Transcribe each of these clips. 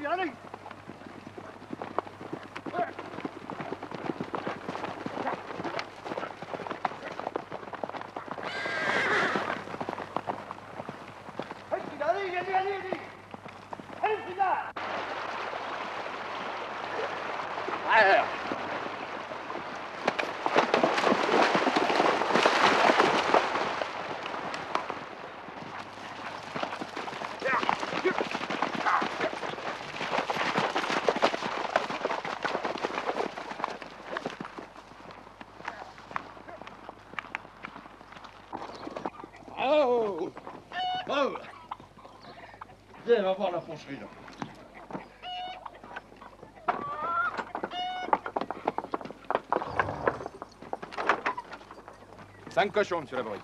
allez. Oh! Oh! Viens, va voir la foncherie, là. Cinq cochons, monsieur Labrie.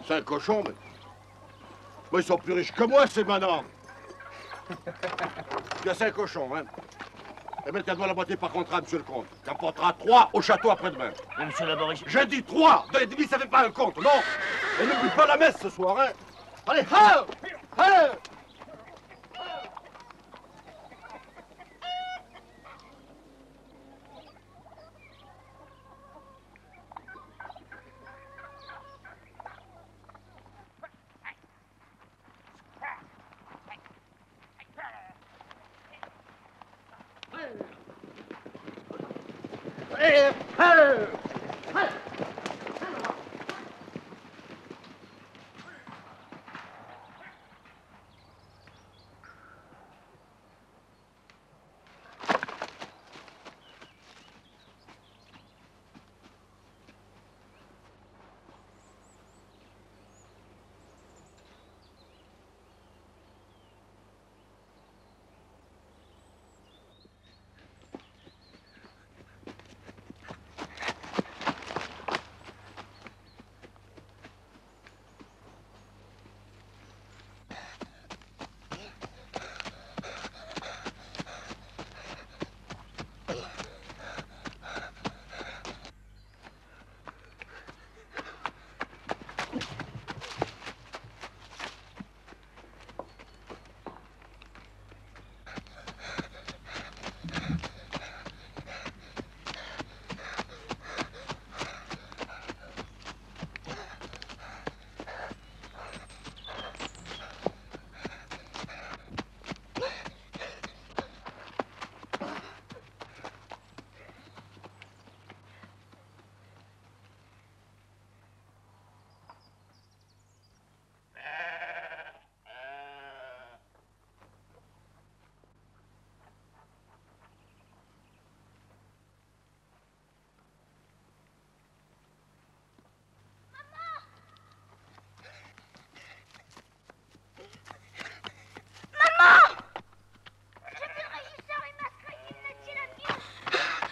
5 cochons, mais... ils sont plus riches que moi, ces manants. Il y a 5 cochons, hein. Et mettez-moi la moitié par contrat, monsieur le comte. Tu apporteras 3 au château après-demain. Mais monsieur Laborie... J'ai dit 3! 2,5, ça fait pas un compte, non! Et n'oublie pas la messe ce soir, hein! Allez, ha! Allez!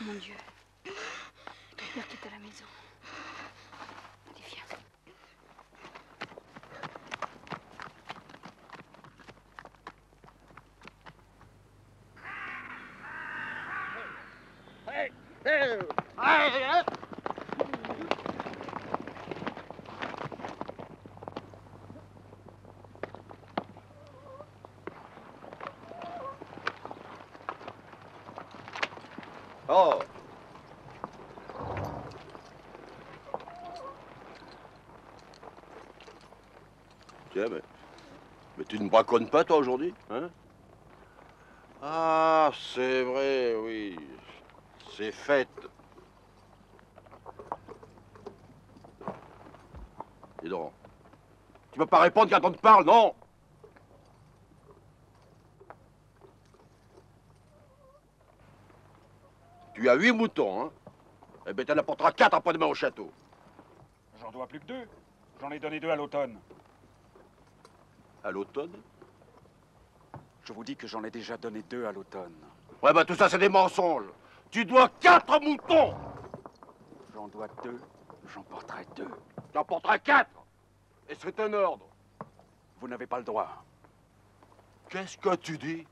Mon Dieu, ton père qui est à la maison. Allez, viens. Oh! Tiens, mais tu ne braconnes pas, toi, aujourd'hui, hein? Ah, c'est vrai, oui. C'est fête. Dis donc. Tu peux pas répondre quand on te parle, non? Tu as 8 moutons, hein? Eh bien, t'en apporteras 4 après-demain au château. J'en dois plus que 2. J'en ai donné 2 à l'automne. À l'automne? Je vous dis que j'en ai déjà donné 2 à l'automne. Ouais, ben tout ça, c'est des mensonges. Tu dois 4 moutons! J'en dois 2, j'en porterai 2. T'en porteras 4! Et c'est un ordre. Vous n'avez pas le droit. Qu'est-ce que tu dis?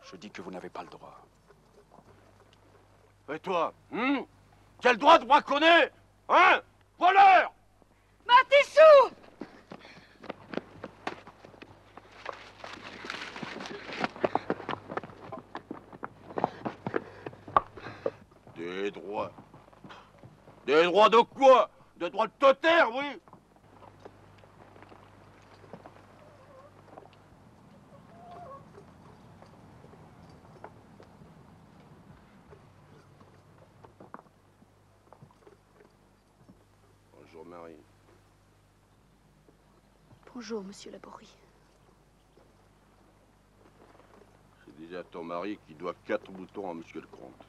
Je dis que vous n'avez pas le droit. Et toi, quel droit de braconner? Hein? Voleur! Martissou! Des droits de quoi? Des droits de te taire, oui. Bonjour, Marie. Bonjour, monsieur Laborie. C'est déjà ton mari qui doit 4 boutons à monsieur le comte.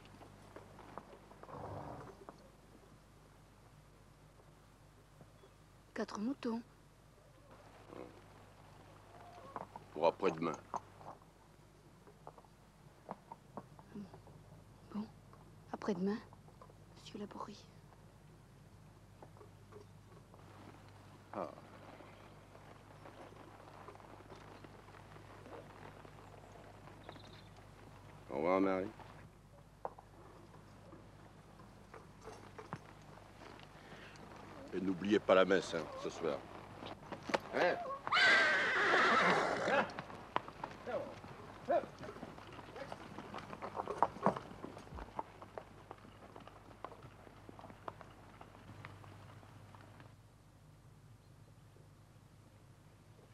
Quatre moutons. Pour après-demain. Bon, après-demain, monsieur Laborie. Ah. Au revoir, Marie. Et n'oubliez pas la messe, hein, ce soir. Hein?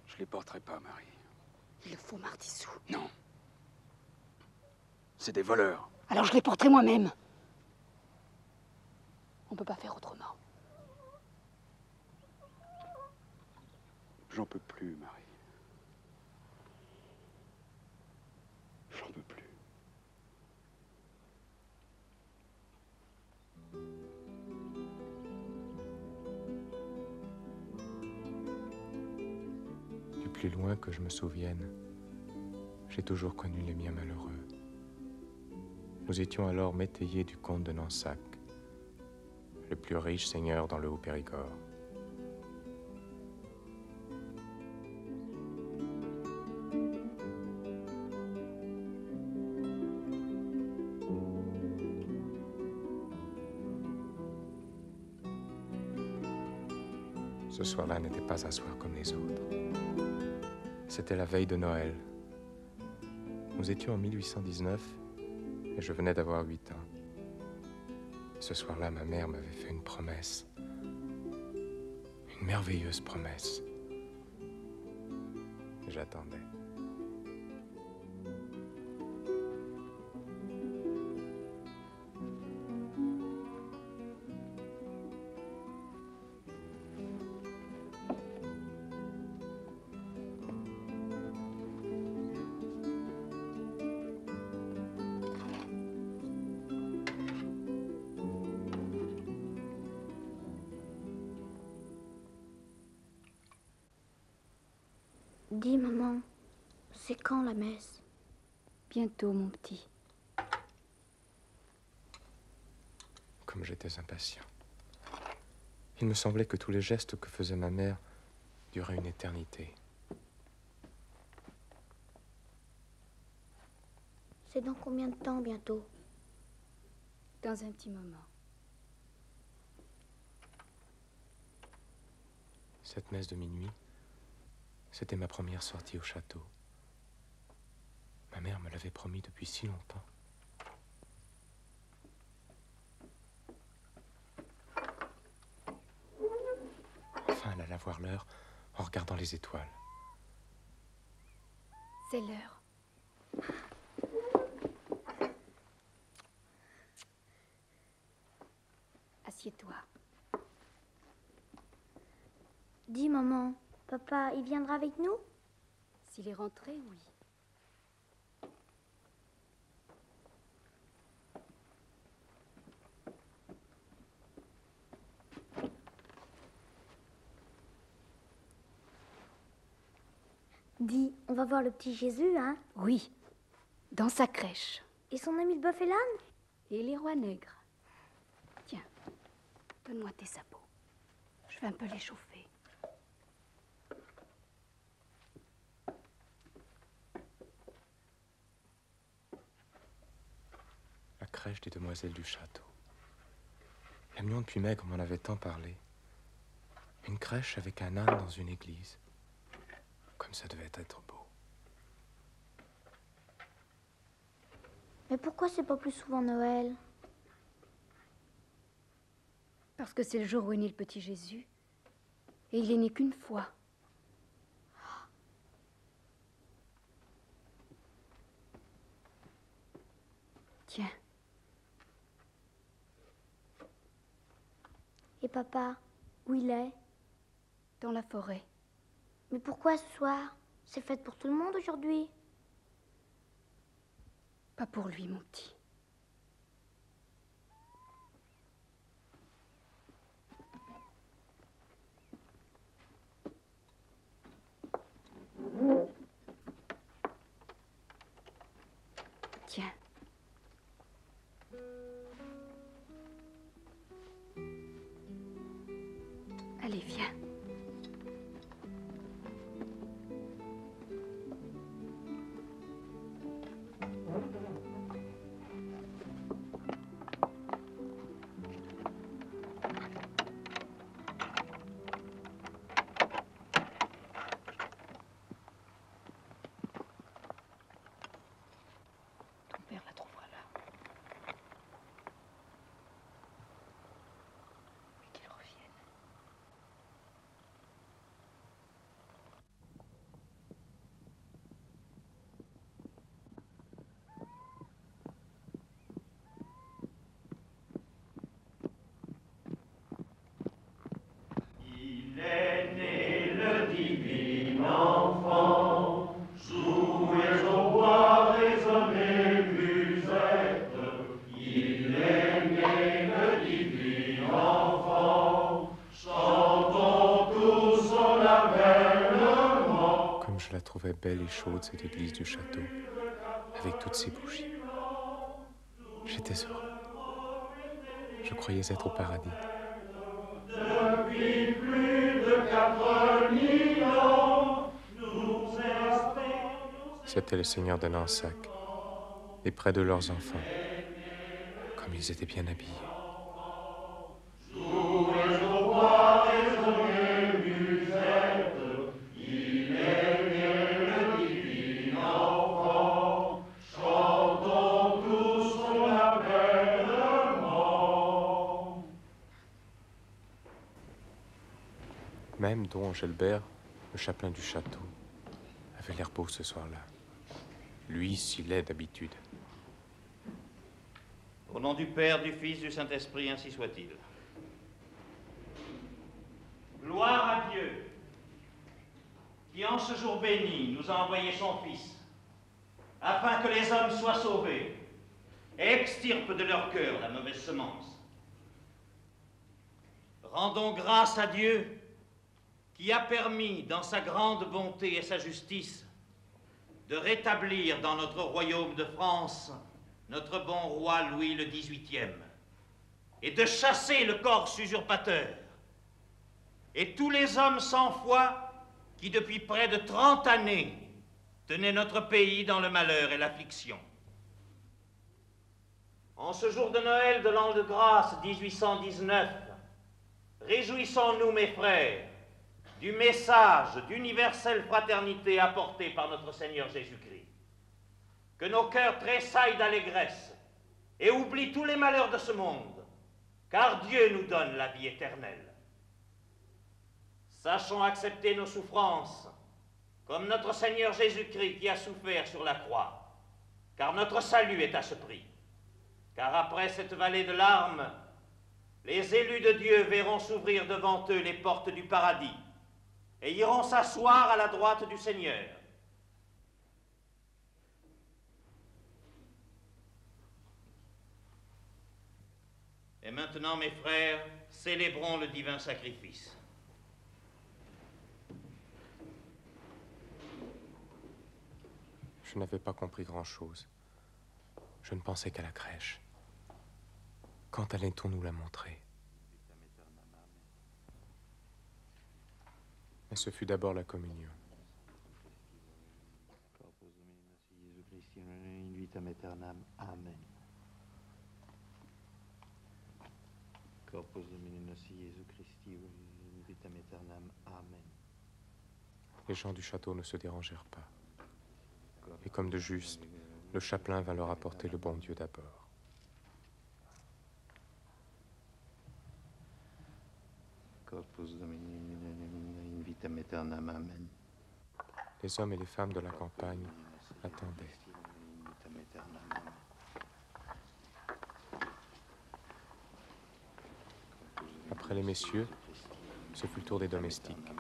Je les porterai pas, Marie. Il le faut, Martissou. Non. C'est des voleurs. Alors je les porterai moi-même. On peut pas faire autrement. J'en peux plus, Marie. J'en peux plus. Du plus loin que je me souvienne, j'ai toujours connu les miens malheureux. Nous étions alors métayers du comte de Nansac, le plus riche seigneur dans le Haut-Périgord. Ce soir-là n'était pas un soir comme les autres. C'était la veille de Noël. Nous étions en 1819 et je venais d'avoir 8 ans. Ce soir-là, ma mère m'avait fait une promesse. Une merveilleuse promesse. J'attendais. Dis, maman, c'est quand la messe? Bientôt, mon petit. Comme j'étais impatient. Il me semblait que tous les gestes que faisait ma mère duraient une éternité. C'est dans combien de temps bientôt? Dans un petit moment. Cette messe de minuit, c'était ma première sortie au château. Ma mère me l'avait promis depuis si longtemps. Enfin, elle alla voir l'heure en regardant les étoiles. C'est l'heure. Assieds-toi. Dis, maman, papa, il viendra avec nous? S'il est rentré, oui. Dis, on va voir le petit Jésus, hein? Oui, dans sa crèche. Et son ami le bœuf et l'âne? Et les rois nègres. Tiens, donne-moi tes sabots. Je vais un peu les chauffer. La crèche des demoiselles du château. La mignonne puis maigre m'en avait tant parlé. Une crèche avec un âne dans une église. Comme ça devait être beau. Mais pourquoi c'est pas plus souvent Noël? Parce que c'est le jour où est né le petit Jésus. Et il est né qu'une fois. Tiens. Et papa, où il est? Dans la forêt. Mais pourquoi ce soir? C'est fête pour tout le monde aujourd'hui. Pas pour lui, mon petit. Tiens. Allez, viens. Ton père la trouvera là. Mais qu'il revienne. Il est né le divin enfant, jouez au bois, résonnez musette. Il est né le divin enfant, chantons tous son avènement. Comme je la trouvais belle et chaude, cette église du château, avec toutes ses bougies. J'étais heureux. Je croyais être au paradis. Depuis plus de 4000 ans, nous espérons. C'était le seigneur de Nansac, et près de leurs enfants, comme ils étaient bien habillés. Jouez au bois, résonnez musette. Il est né le divin enfant, chantons tous son avènement. Même Don Gelbert, le chapelain du château, avait l'air beau ce soir-là. Lui, si laid d'habitude. Au nom du Père, du Fils, du Saint-Esprit, ainsi soit-il. Gloire à Dieu, qui en ce jour béni nous a envoyé son Fils, afin que les hommes soient sauvés et extirpent de leur cœur la mauvaise semence. Rendons grâce à Dieu, qui a permis, dans sa grande bonté et sa justice, de rétablir dans notre royaume de France notre bon roi Louis le XVIIIe, et de chasser le corse usurpateur, et tous les hommes sans foi qui, depuis près de 30 années, tenaient notre pays dans le malheur et l'affliction. En ce jour de Noël de l'an de grâce 1819, réjouissons-nous, mes frères, du message d'universelle fraternité apporté par notre Seigneur Jésus-Christ. Que nos cœurs tressaillent d'allégresse et oublient tous les malheurs de ce monde, car Dieu nous donne la vie éternelle. Sachons accepter nos souffrances, comme notre Seigneur Jésus-Christ qui a souffert sur la croix, car notre salut est à ce prix. Car après cette vallée de larmes, les élus de Dieu verront s'ouvrir devant eux les portes du paradis, et iront s'asseoir à la droite du Seigneur. Et maintenant, mes frères, célébrons le divin sacrifice. Je n'avais pas compris grand-chose. Je ne pensais qu'à la crèche. Quand allait-on nous la montrer? Mais ce fut d'abord la communion. Amen. Corpus Domini nostri Jesu Christi, in vitam aeternam. Amen. Les gens du château ne se dérangèrent pas. Et comme de juste, le chapelain vint leur apporter le bon Dieu d'abord. aeternam. Amen. Les hommes et les femmes de la campagne attendaient. Après les messieurs, ce fut le tour des domestiques.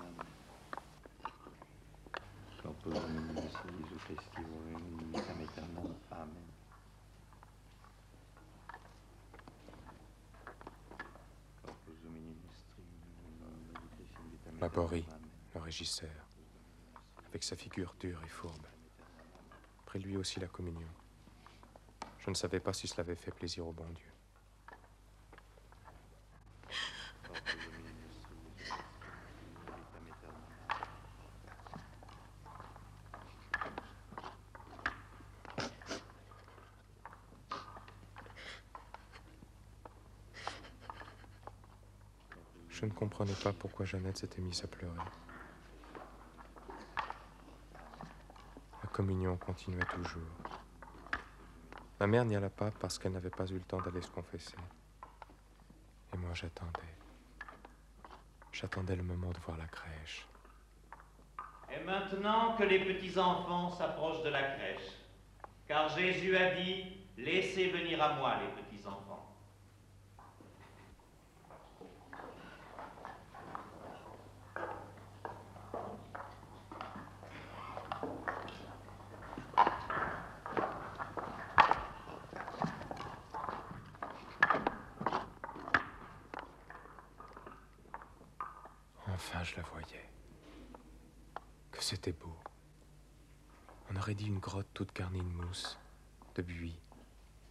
Corpus Domini Jesu Christi, in vitam aeternam. Amen. Corpus Domini nostri, in vitam La Borie, aeternam. le régisseur, avec sa figure dure et fourbe, prit lui aussi la communion. Je ne savais pas si cela avait fait plaisir au bon Dieu. Je ne comprenais pas pourquoi Jeannette s'était mise à pleurer. La communion continuait toujours. Ma mère n'y alla pas parce qu'elle n'avait pas eu le temps d'aller se confesser. Et moi, j'attendais. J'attendais le moment de voir la crèche. Et maintenant que les petits-enfants s'approchent de la crèche, car Jésus a dit, laissez venir à moi les petits-enfants. Enfin, je la voyais. Que c'était beau. On aurait dit une grotte toute garnie de mousse, de buis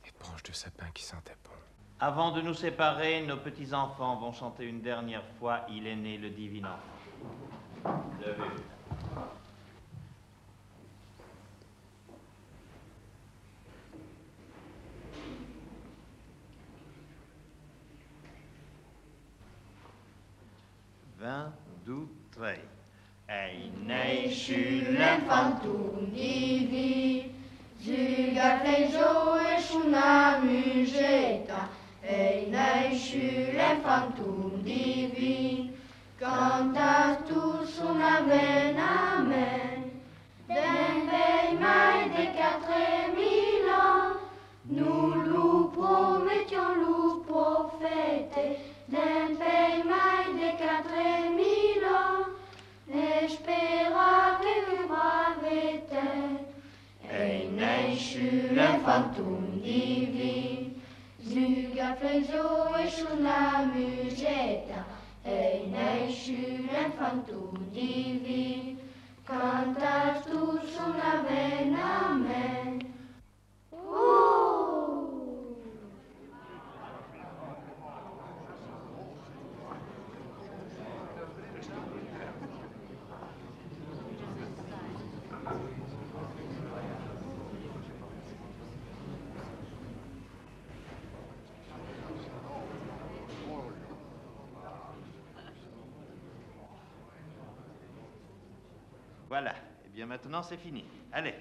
et de branches de sapin qui sentaient bon. Avant de nous séparer, nos petits-enfants vont chanter une dernière fois « Il est né le divin enfant ». Levez-vous. Vingt, douze, treize. Ei nasce l'infantum divi, zuga flejo e shuna mugeta. Ei nasce l'infantum divi, cantatus una amen. Den veille mai des 4000 ans, nous loup promettions, loup prophète. Den veille mai des 4000 ans, l'espera que bravete. Ei nasce l'infantum divi, zuga flejo e shuna mugeta. Ei nasce l'infantum divi, cantatus una amen. Voilà. Eh bien, maintenant, c'est fini. Allez.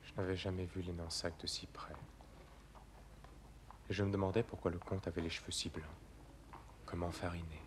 Je n'avais jamais vu les Nansac de si près. Et je me demandais pourquoi le comte avait les cheveux si blancs, comme enfarinés.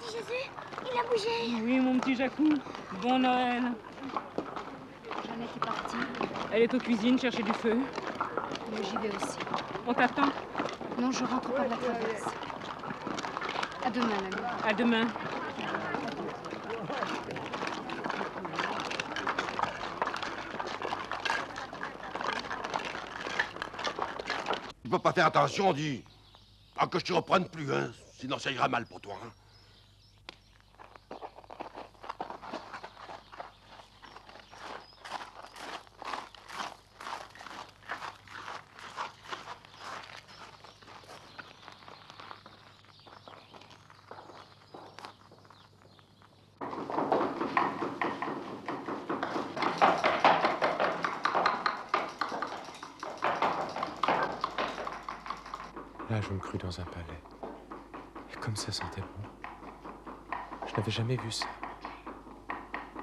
petit Jésus, il a bougé. Oui, mon petit Jacou. Bon Noël. Jeannette est partie. Elle est aux cuisines chercher du feu. Mais j'y vais aussi. On t'attend. Non, je rentre par la traverse. À demain, mamie. À demain. Tu peux pas faire attention, dis. Ah, que je te reprenne plus, hein. Sinon, ça ira mal pour toi, hein. Là, je me crus dans un palais. Et comme ça sentait bon. Je n'avais jamais vu ça.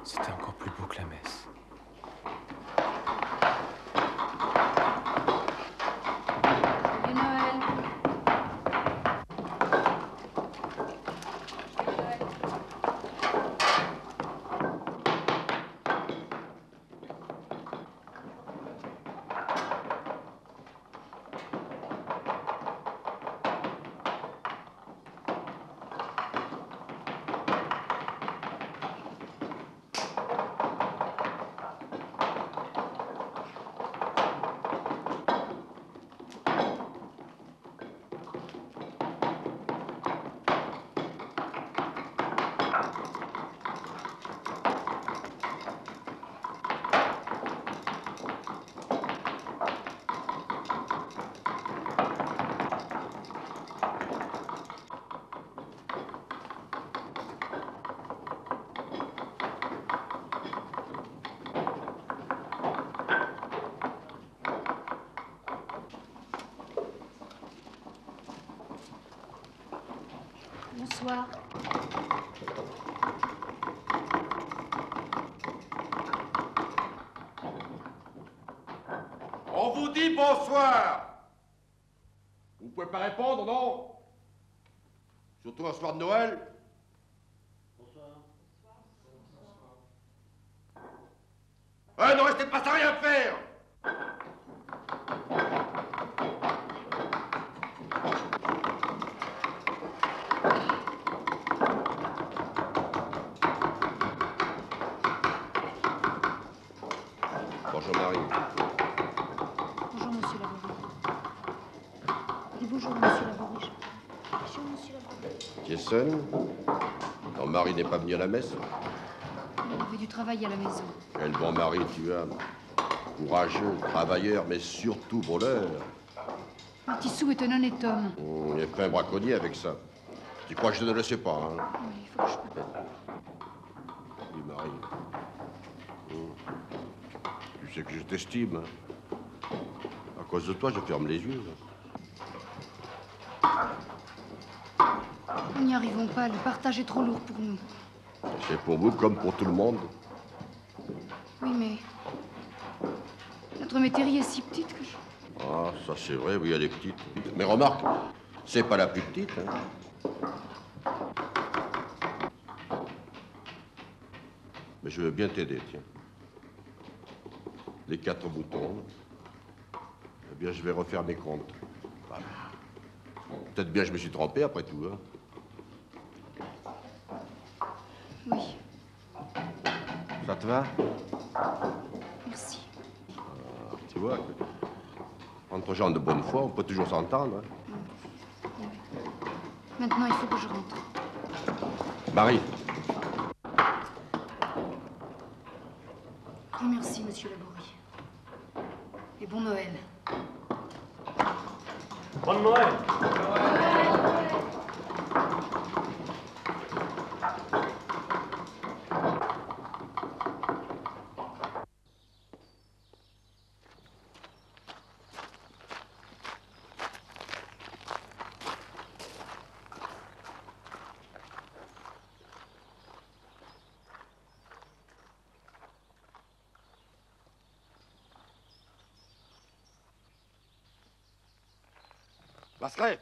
C'était encore plus beau que la messe. Joyeux Noël. Bonsoir. On vous dit bonsoir. Vous pouvez pas répondre, non? Surtout un soir de Noël. Bonsoir. Ne restez pas sans rien faire. Bonjour Marie. Bonjour, monsieur Laborie. Dis bonjour, monsieur Laborie. Bonjour, monsieur Laborie. Tu es seul? Ton mari n'est pas venu à la messe? Il avait du travail à la maison. Quel bon mari tu as. Courageux, travailleur, mais surtout voleur. Le petit Sou est un honnête homme. Il est fait un braconnier avec ça. Tu crois que je ne le sais pas, hein? Oui, il faut que je... Oui, Marie. Tu sais que je t'estime. Hein? À cause de toi, je ferme les yeux. Nous n'y arrivons pas. Le partage est trop lourd pour nous. C'est pour vous comme pour tout le monde. Oui, mais... Notre métairie est si petite que je... Ah, ça c'est vrai, oui, elle est petite. Mais remarque, c'est pas la plus petite. Hein? Mais je veux bien t'aider, tiens. Les 4 boutons. Eh bien, je vais refaire mes comptes. Voilà. Peut-être bien je me suis trompé après tout. Hein? Oui, Ça te va? merci. Tu vois, entre gens de bonne foi, on peut toujours s'entendre. Hein? Maintenant, il faut que je rentre. Marie. Grand merci, monsieur Laborie. Et bon Noël. Bonne Noël. Passerait.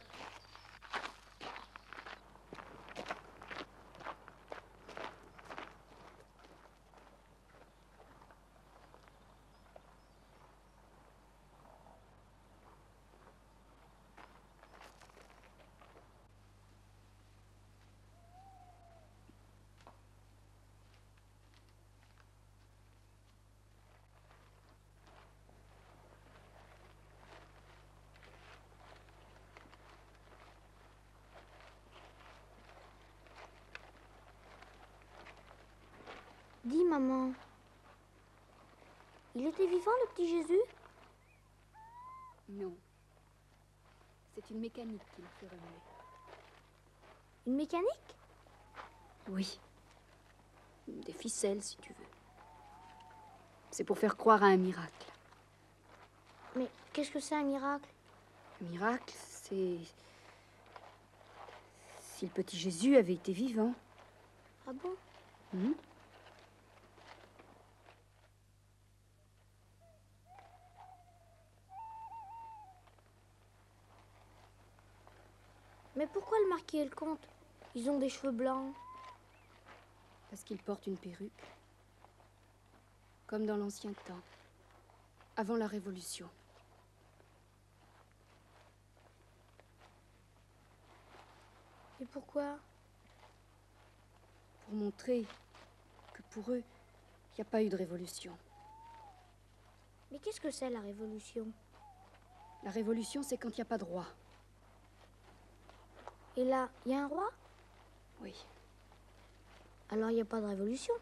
Dis, maman, il était vivant, le petit Jésus? Non. C'est une mécanique qui le fait remuer. Une mécanique? Oui. Des ficelles, si tu veux. C'est pour faire croire à un miracle. Mais qu'est-ce que c'est un miracle? Un miracle, c'est... si le petit Jésus avait été vivant. Ah bon? Mais pourquoi le marquis et le comte, ils ont des cheveux blancs? Parce qu'il porte une perruque. Comme dans l'ancien temps. Avant la Révolution. Et pourquoi? Pour montrer que pour eux, il n'y a pas eu de révolution. Mais qu'est-ce que c'est la révolution? La révolution, c'est quand il n'y a pas de roi. Et là, il y a un roi? Oui. Alors il n'y a pas de révolution?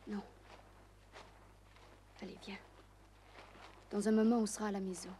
Non. Allez, viens. Dans un moment, on sera à la maison.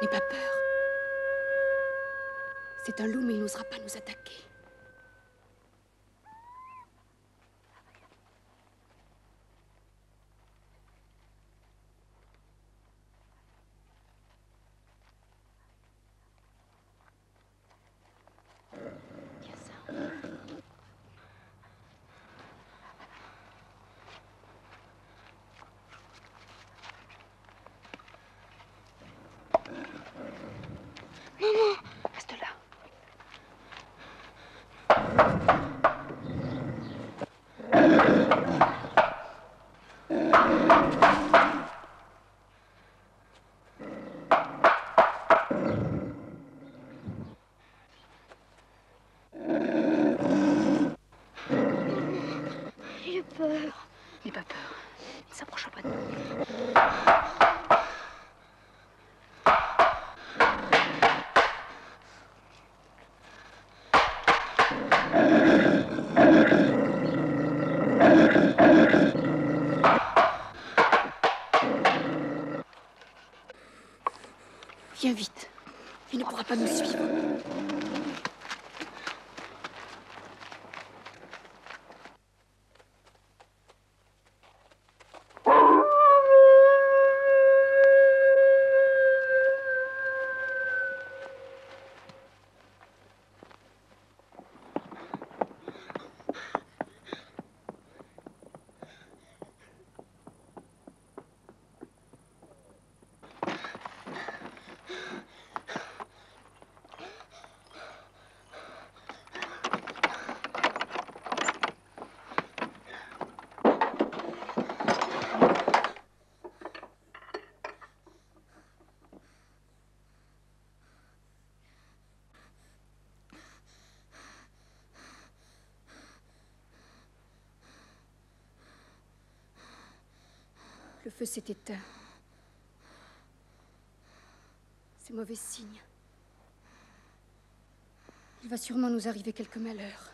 N'aie pas peur. C'est un loup, mais il n'osera pas nous attaquer. Tiens ça. Maman! Reste là. J'ai peur. N'aie pas peur. Il ne s'approchera pas de nous. Viens vite. Il ne pourra pas nous suivre. Le feu s'est éteint. C'est mauvais signe. Il va sûrement nous arriver quelque malheur.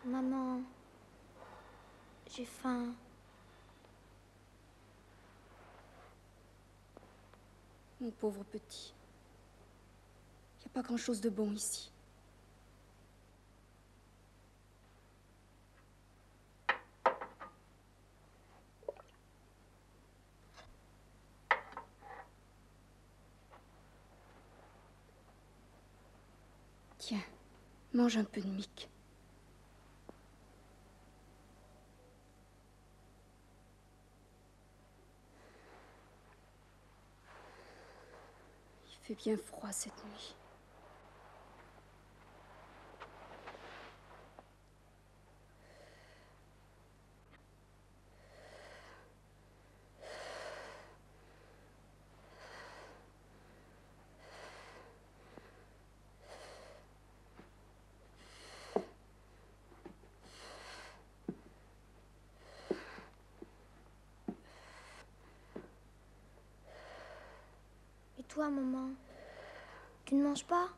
Maman, j'ai faim. Mon pauvre petit. Il n'y a pas grand-chose de bon ici. Mange un peu de mic. Il fait bien froid cette nuit. Et toi, maman, tu ne manges pas?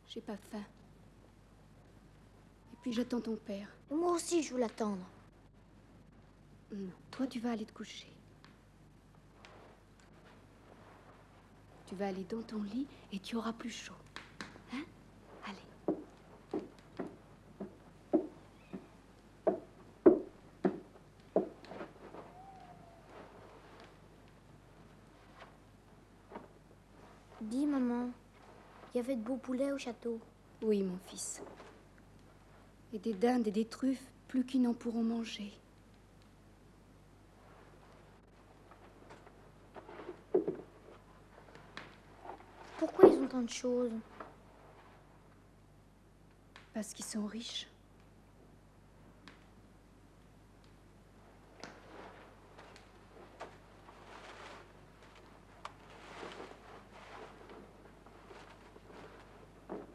J'ai pas faim. Et puis j'attends ton père. Moi aussi, je veux l'attendre. Non, toi tu vas aller te coucher. Tu vas aller dans ton lit et tu auras plus chaud. Hein? Allez. Dis, maman, il y avait de beaux poulets au château. Oui, mon fils. Et des dindes et des truffes, plus qu'ils n'en pourront manger. Pourquoi ils ont tant de choses? Parce qu'ils sont riches.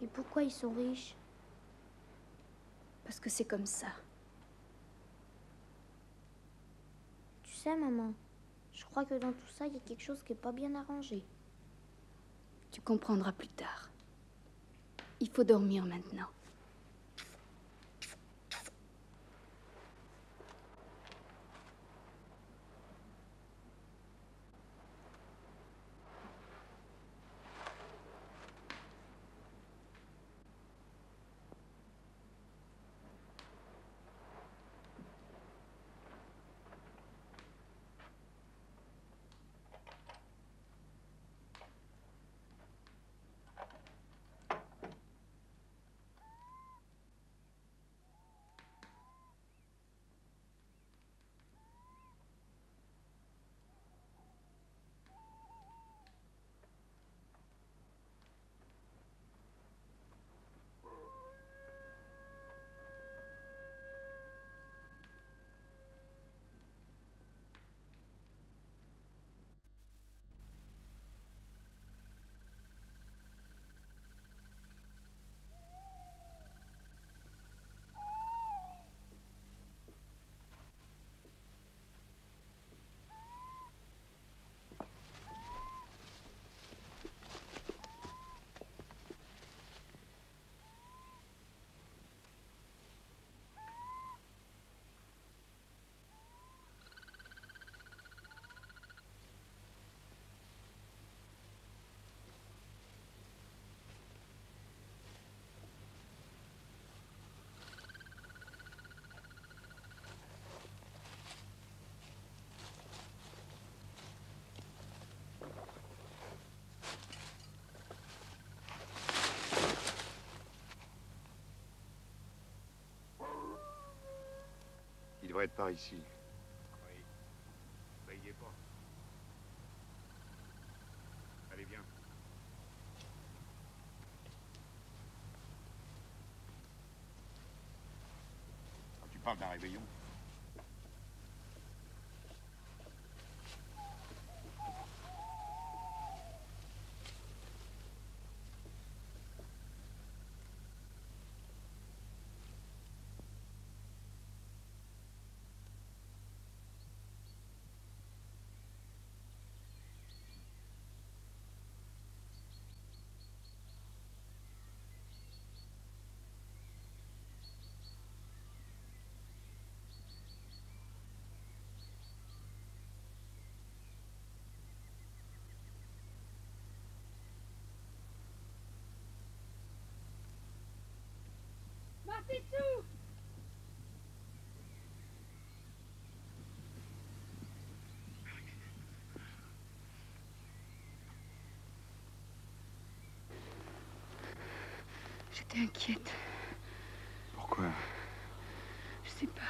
Et pourquoi ils sont riches? Parce que c'est comme ça. Tu sais, maman, je crois que dans tout ça, il y a quelque chose qui n'est pas bien arrangé. Tu comprendras plus tard. Il faut dormir maintenant. Il devrait être par ici. Oui. Veillez pas. Allez, viens. Quand tu parles d'un réveillon, T'es inquiète. Pourquoi? Je sais pas.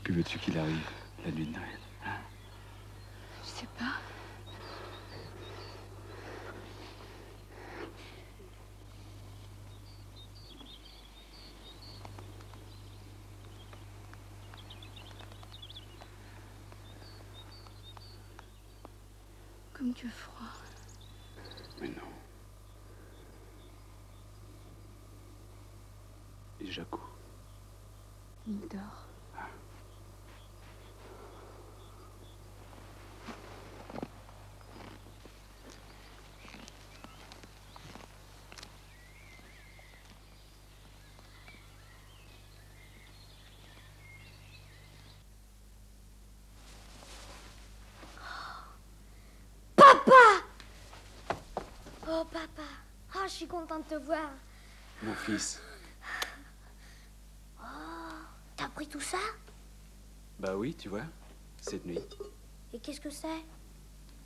Que veux-tu qu'il arrive la nuit de Noël, hein? Je sais pas. Comme tu as froid. Mais non. Et Jacou? Il dort. Oh, papa. Oh, je suis contente de te voir. Mon fils. Oh, t'as pris tout ça? Bah oui, tu vois, cette nuit. Et qu'est-ce que c'est?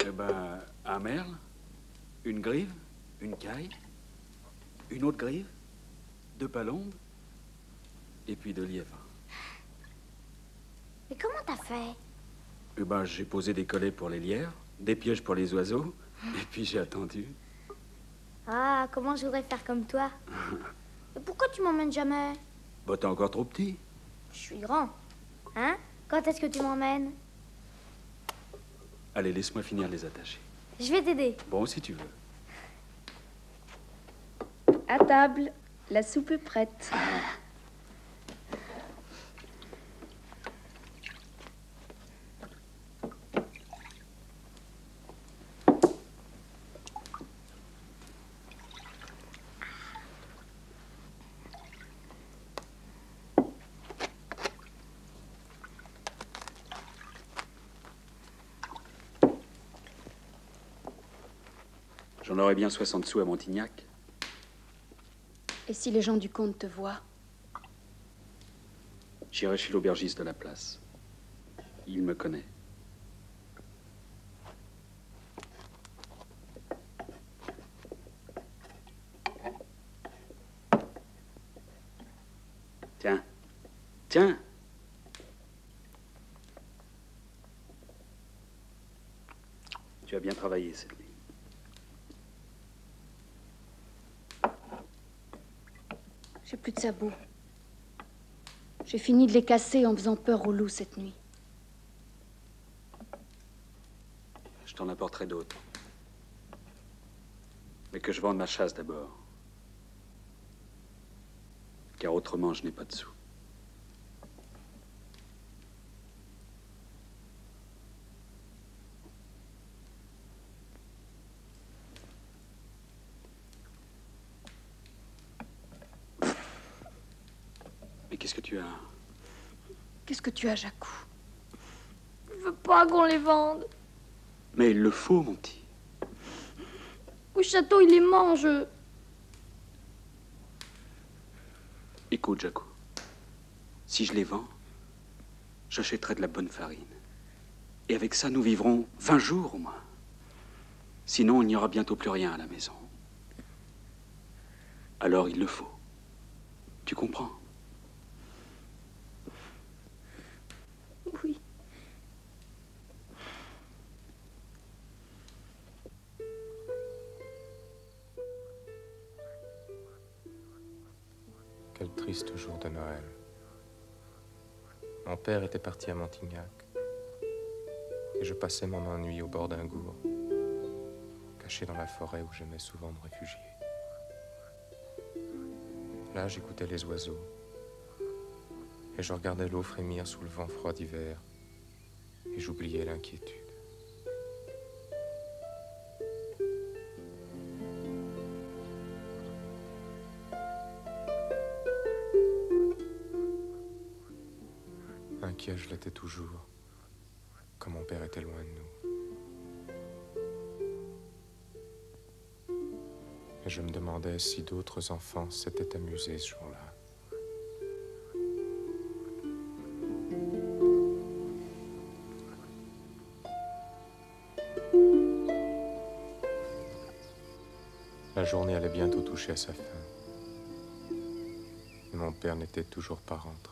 Eh ben, un merle, une grive, une caille, une autre grive, 2 palombes, et puis 2 lièvres. Mais comment t'as fait? Eh ben, j'ai posé des collets pour les lièvres, des pièges pour les oiseaux, et puis j'ai attendu. Ah, comment je voudrais faire comme toi. Mais pourquoi tu m'emmènes jamais? Bah, t'es encore trop petit. Je suis grand. Hein? Quand est-ce que tu m'emmènes? Allez, laisse-moi finir de les attacher. Je vais t'aider. Bon, si tu veux. À table, la soupe est prête. J'en aurais bien 60 sous à Montignac. Et si les gens du comte te voient? J'irai chez l'aubergiste de la place. Il me connaît. Tiens. Tiens. Tu as bien travaillé cette nuit. J'ai plus de sabots. J'ai fini de les casser en faisant peur aux loups cette nuit. Je t'en apporterai d'autres. Mais que je vende ma chasse d'abord. Car autrement, je n'ai pas de sous. Mais qu'est-ce que tu as? Qu'est-ce que tu as, Jacou? Je veux pas qu'on les vende. Mais il le faut, mon petit. Au château, ils les mangent. Écoute, Jacou. Si je les vends, j'achèterai de la bonne farine. Et avec ça, nous vivrons 20 jours au moins. Sinon, il n'y aura bientôt plus rien à la maison. Alors, il le faut. Tu comprends? Oui. Quel triste jour de Noël. Mon père était parti à Montignac. Et je passais mon ennui au bord d'un gour, caché dans la forêt où j'aimais souvent me réfugier. Là, j'écoutais les oiseaux. Et je regardais l'eau frémir sous le vent froid d'hiver. Et j'oubliais l'inquiétude. Inquiet, je l'étais toujours, quand mon père était loin de nous. Et je me demandais si d'autres enfants s'étaient amusés ce jour-là. La journée allait bientôt toucher à sa fin. Et mon père n'était toujours pas rentré.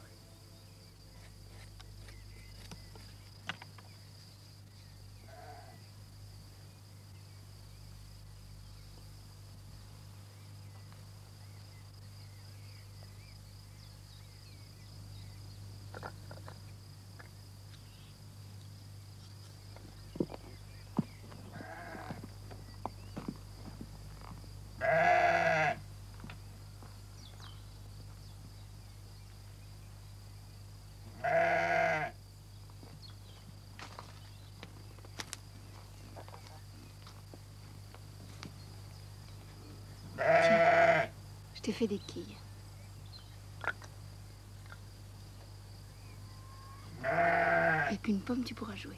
Je t'ai fait des quilles. Avec une pomme, tu pourras jouer.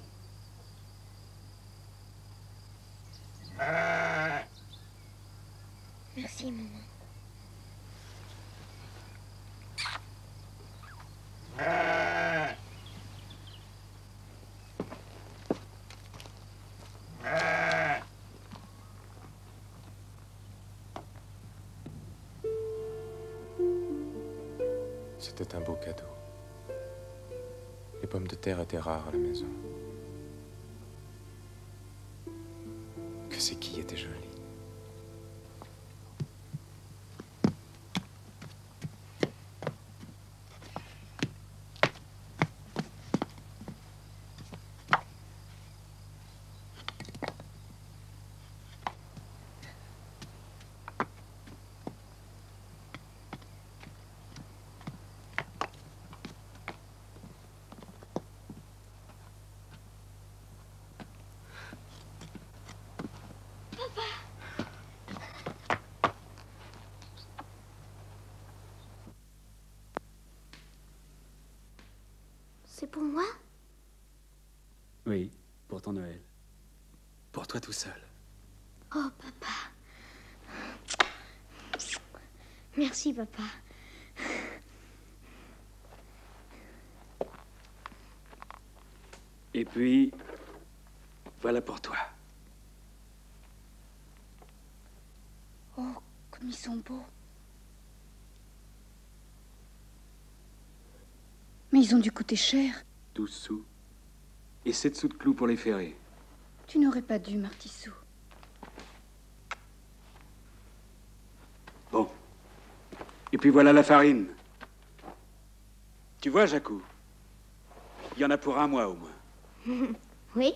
Merci, maman. C'était un beau cadeau. Les pommes de terre étaient rares à la maison. Que ces quilles étaient jolies. C'est pour moi? Oui, pour ton Noël. Pour toi tout seul. Oh, papa. Merci, papa. Et puis, voilà pour toi. Oh, comme ils sont beaux. Mais ils ont dû coûter cher. 12 sous. Et 7 sous de clous pour les ferrer. Tu n'aurais pas dû, Martissou. Bon. Et puis voilà la farine. Tu vois, Jacou, il y en a pour un mois au moins. Oui?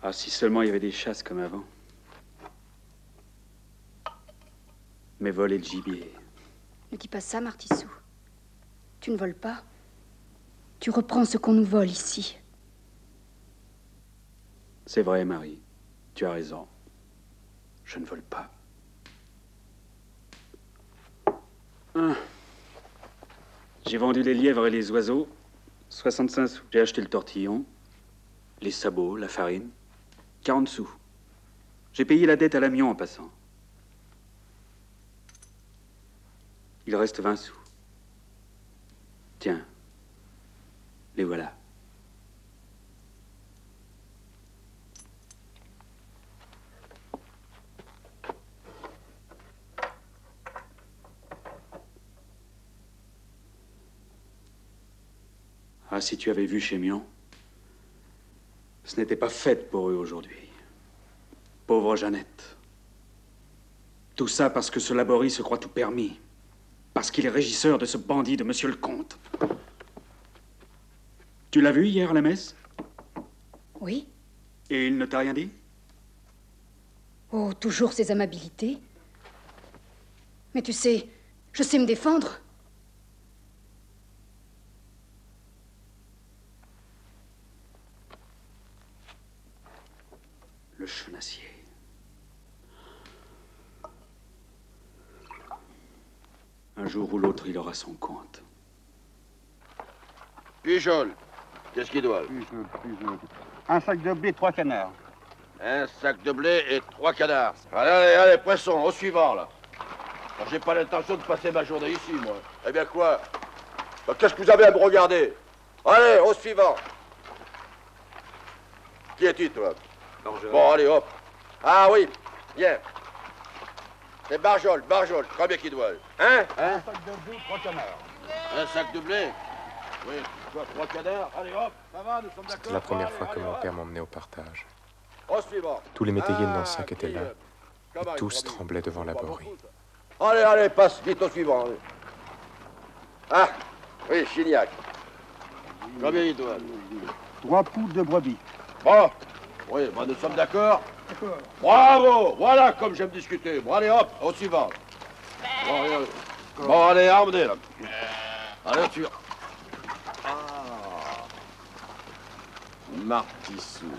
Ah, si seulement il y avait des chasses comme avant. Mais voler le gibier. Ne dis pas ça, Martissou. Tu ne voles pas. Tu reprends ce qu'on nous vole ici. C'est vrai, Marie. Tu as raison. Je ne vole pas. J'ai vendu les lièvres et les oiseaux. 65 sous. J'ai acheté le tortillon, les sabots, la farine. 40 sous. J'ai payé la dette à l'amion en passant. Il reste 20 sous. Tiens, les voilà. Ah, si tu avais vu chez Mion, ce n'était pas fait pour eux aujourd'hui. Pauvre Jeannette. Tout ça parce que ce Laborie se croit tout permis. Parce qu'il est régisseur de ce bandit de monsieur le comte. Tu l'as vu hier à la messe? Oui. Et il ne t'a rien dit? Oh, toujours ses amabilités. Mais tu sais, je sais me défendre. Le chenassier. Un jour ou l'autre, il aura son compte. Pujol, qu'est-ce qu'il doit? Pujol. Un sac de blé, 3 canards. Un sac de blé et 3 canards. Allez, allez, allez, poisson, au suivant, là. Alors, j'ai pas l'intention de passer ma journée ici, moi. Eh bien, quoi? Bah, qu'est-ce que vous avez à me regarder? Allez, au suivant. Qui es-tu, toi? Bon, allez, hop. Ah oui, bien. C'est Barjol, combien qu'il doit? Hein? Un sac de blé, 3 canards. Un sac de blé? Oui, quoi, 3 canards? Allez, hop, ça va, nous sommes d'accord? C'était la première fois que mon père m'emmenait au partage. Au suivant. Tous les métayers de Nansac étaient là, et tous tremblaient devant la borie. Allez, allez, passe vite au suivant. Allez. Ah, oui, Chignac. Combien il doit? 3 poules de brebis. Bon, oui, bon, nous sommes d'accord? D'accord. Bravo, voilà comme j'aime discuter. Bon, allez, hop, au suivant. Bon, allez, emmenez, là. Allez, tu... Ah. Martissou.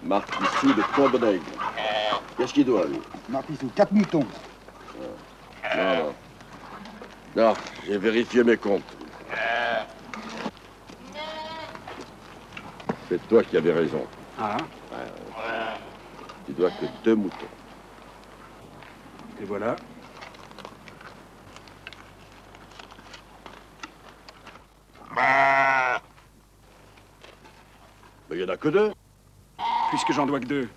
Martissou de Combedègue. Qu'est-ce qu'il doit, lui? Martissou, 4 moutons. Non, non, j'ai vérifié mes comptes. C'est toi qui avais raison. Ah. Tu dois que 2 moutons. Et voilà. Mais il n'y en a que 2. Puisque j'en dois que 2.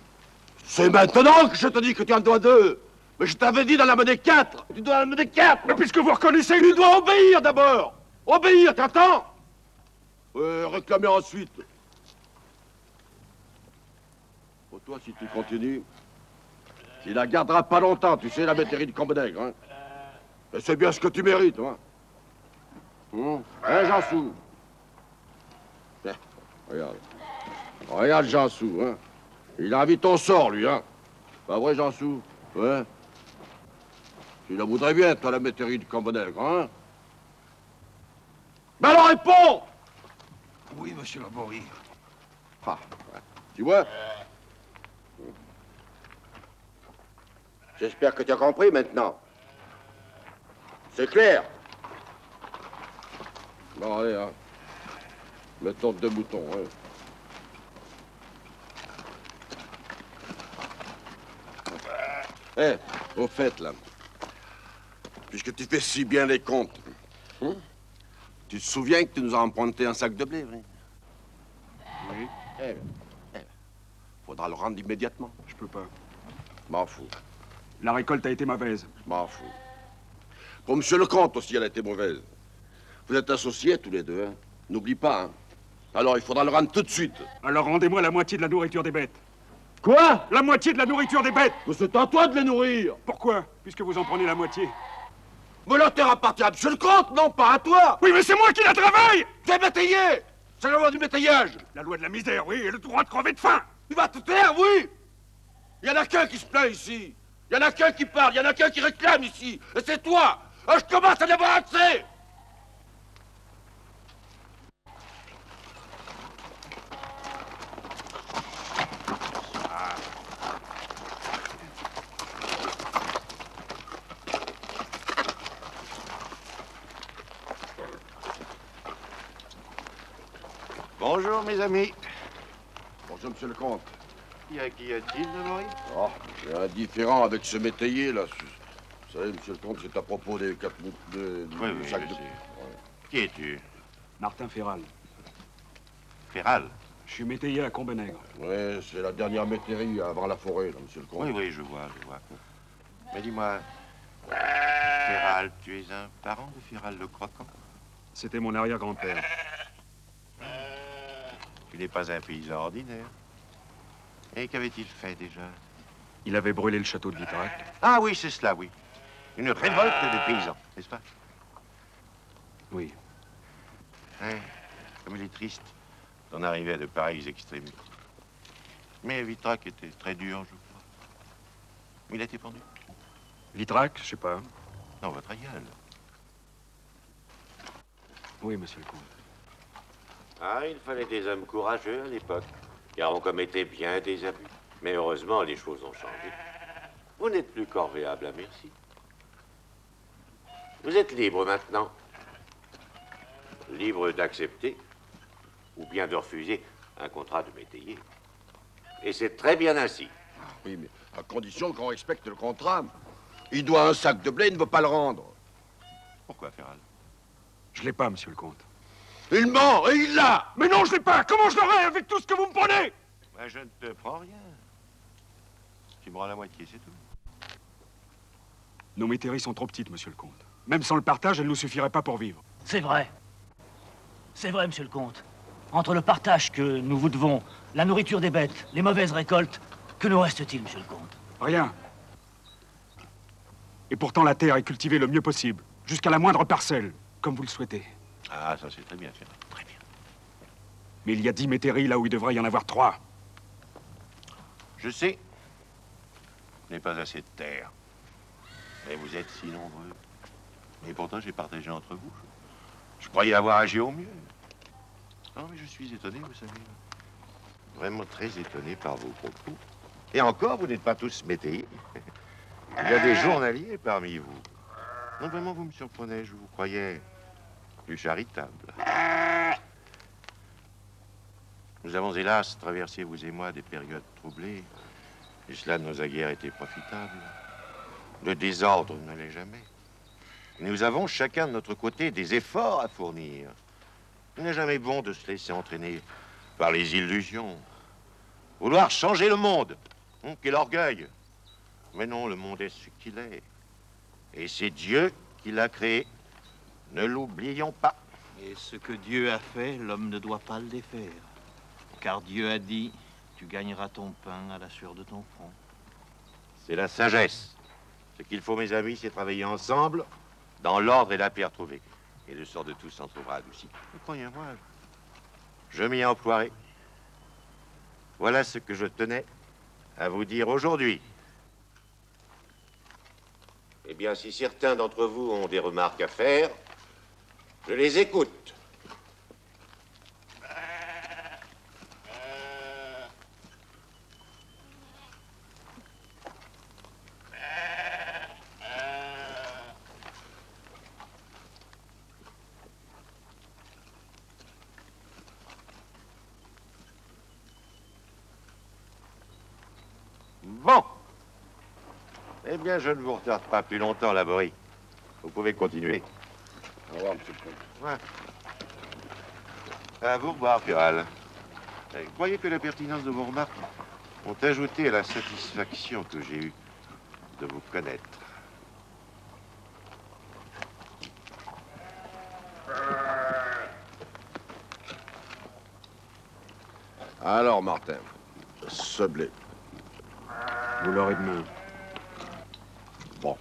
C'est maintenant que je te dis que tu en dois 2. Mais je t'avais dit d'en amener 4. Tu dois en amener 4. Mais puisque vous reconnaissez... Tu dois obéir d'abord. Obéir, t'entends? Réclamer ensuite. Pour toi, si tu continues, tu la garderas pas longtemps, tu sais, la métairie de Combedègue, hein. Et c'est bien ce que tu mérites, hein. Hein, Jansou? Tiens, regarde. Regarde Jansou, hein. Il a envie de ton sort, lui, hein. Pas vrai, Jansou? Ouais. Tu la voudrais bien, toi, la métairie de Combedègue, hein. Mais alors réponds! Oui, monsieur Laborie. Ah, ouais. Tu vois? J'espère que tu as compris maintenant. C'est clair? Bon, allez, hein. Mettons 2 moutons, hein. Eh, au fait, là, puisque tu fais si bien les comptes, hein, tu te souviens que tu nous as emprunté un sac de blé, vrai? Oui. Faudra le rendre immédiatement. Je peux pas. M'en fous. La récolte a été mauvaise. M'en fous. Pour monsieur le comte aussi, elle a été mauvaise. Vous êtes associés tous les deux, hein? N'oublie pas, hein? Alors, il faudra le rendre tout de suite. Alors rendez-moi la moitié de la nourriture des bêtes. Quoi? La moitié de la nourriture des bêtes! Mais c'est à toi de les nourrir! Pourquoi? Puisque vous en prenez la moitié. Mais la terre appartient à monsieur le comte, non pas à toi! Oui, mais c'est moi qui la travaille! T'es métayer! C'est la loi du métayage! La loi de la misère, oui, et le droit de crever de faim! Tu vas te taire, oui! Il y en a qu'un qui se plaint ici! Il y en a qu'un qui parle, il y en a qu'un qui réclame ici! Et c'est toi! Je commence à en avoir assez! Bonjour, mes amis. Bonjour, monsieur le comte. Qu'y a-t-il, Laborie? Oh, il y a un différend avec ce métayer, là. Vous savez, monsieur le comte, c'est à propos des 4 Oui, sacs de... sais. Qui es-tu? Martin Ferral. Ferral? Je suis métayer à Combedègue. Oui, c'est la dernière métairie avant la forêt, là, monsieur le comte. Oui, je vois. Mais dis-moi, Ferral, tu es un parent de Ferral le Croquant? C'était mon arrière-grand-père. Tu n'es pas un paysan ordinaire. Et qu'avait-il fait déjà? Il avait brûlé le château de Vitrac. Ah oui, c'est cela, oui. Une révolte de paysans, n'est-ce pas? Oui. Ouais, comme il est triste d'en arriver à de pareilles extrémités. Mais Vitrac était très dur, je crois. Il a été pendu. Vitrac, je sais pas. Non, votre aïeul. Oui, monsieur le comte. Ah, il fallait des hommes courageux à l'époque, car on commettait bien des abus. Mais heureusement, les choses ont changé. Vous n'êtes plus corvéable à merci. Vous êtes libre maintenant. Libre d'accepter ou bien de refuser un contrat de métayer. Et c'est très bien ainsi. Oui, mais à condition qu'on respecte le contrat. Il doit un sac de blé, il ne veut pas le rendre. Pourquoi, Ferral? Je l'ai pas, monsieur le comte. Il ment et il l'a! Mais non, je l'ai pas! Comment je l'aurais avec tout ce que vous me prenez? Ah, je ne te prends rien. Tu me rends la moitié, c'est tout. Nos métairies sont trop petites, monsieur le comte. Même sans le partage, elles ne nous suffiraient pas pour vivre. C'est vrai. C'est vrai, monsieur le comte. Entre le partage que nous vous devons, la nourriture des bêtes, les mauvaises récoltes, que nous reste-t-il, monsieur le comte? Rien. Et pourtant, la terre est cultivée le mieux possible, jusqu'à la moindre parcelle, comme vous le souhaitez. Ah, ça c'est très bien, tiens. Très bien. Mais il y a 10 métairies là où il devrait y en avoir 3. Je sais. Je n'ai pas assez de terre. Mais vous êtes si nombreux. Et pourtant, j'ai partagé entre vous. Je croyais avoir agi au mieux. Non, mais je suis étonné, vous savez. Vraiment très étonné par vos propos. Et encore, vous n'êtes pas tous métayers. Il y a des journaliers parmi vous. Non, vraiment, vous me surprenez. Je vous croyais plus charitable. Nous avons hélas traversé, vous et moi, des périodes troublées. Et cela ne nous a guère été profitable. Le désordre ne l'est jamais. Nous avons chacun de notre côté des efforts à fournir. Il n'est jamais bon de se laisser entraîner par les illusions. Vouloir changer le monde, quel orgueil. Mais non, le monde est ce qu'il est. Et c'est Dieu qui l'a créé. Ne l'oublions pas. Et ce que Dieu a fait, l'homme ne doit pas le défaire. Car Dieu a dit, tu gagneras ton pain à la sueur de ton front. C'est la sagesse. Ce qu'il faut, mes amis, c'est travailler ensemble, dans l'ordre et la paix retrouvée. Et le sort de tous s'en trouvera adouci. Mais croyez-moi, je m'y emploierai. Voilà ce que je tenais à vous dire aujourd'hui. Eh bien, si certains d'entre vous ont des remarques à faire, je les écoute. Bon. Eh bien, je ne vous retarde pas plus longtemps, Laborie. Vous pouvez continuer. Au revoir, monsieur le comte. Ouais. À vous revoir, Piral. Croyez que la pertinence de vos remarques ont ajouté à la satisfaction que j'ai eue de vous connaître. Alors, Martin, ce blé. Vous l'aurez demain. Bon.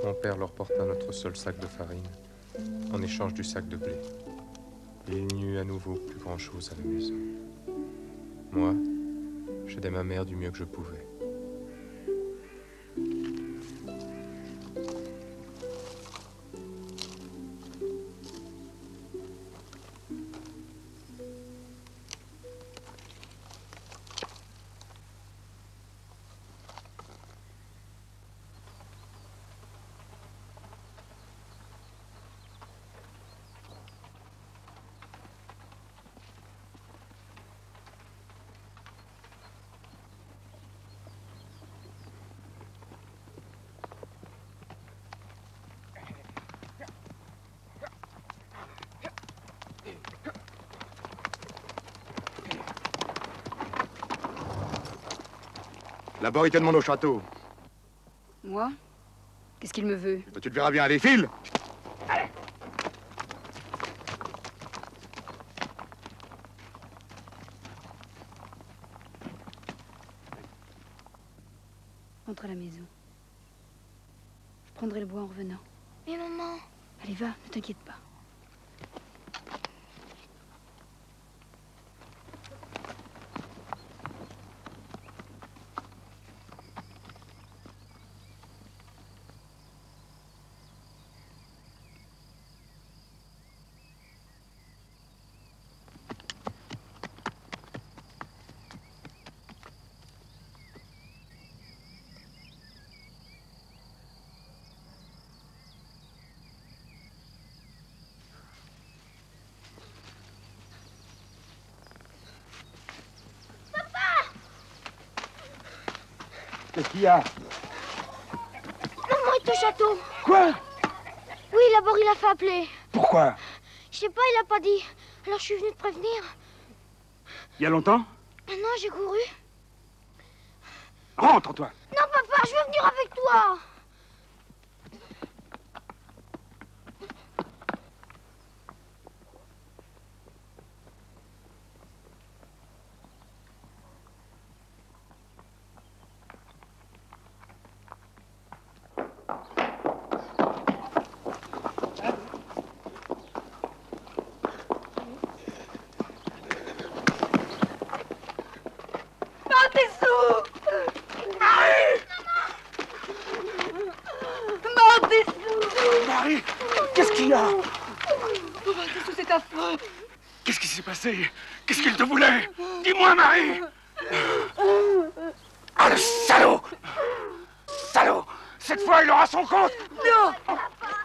Mon père leur porta notre seul sac de farine, en échange du sac de blé. Et il n'y eut à nouveau plus grand-chose à la maison. Moi, j'aidais ma mère du mieux que je pouvais. D'abord, il te demande au château. Moi? Qu'est-ce qu'il me veut? Tu le verras bien, allez, file! Entre à la maison. Je prendrai le bois en revenant. Mais maman... Allez, va, ne t'inquiète pas. Qu'est-ce qu'il y a? Maman est au château. Quoi? Oui, d'abord il a fait appeler. Pourquoi? Je sais pas, il a pas dit. Alors je suis venue te prévenir. Il y a longtemps? Non, j'ai couru. Rentre, toi. Non, papa, je veux venir avec toi. Marie, qu'est-ce qu'il y a? Oh, Martissou, c'est affreux. Qu'est-ce qui s'est passé? Qu'est-ce qu'il te voulait? Dis-moi, Marie! Ah, le salaud! Salaud! Cette fois, il aura son compte! Non!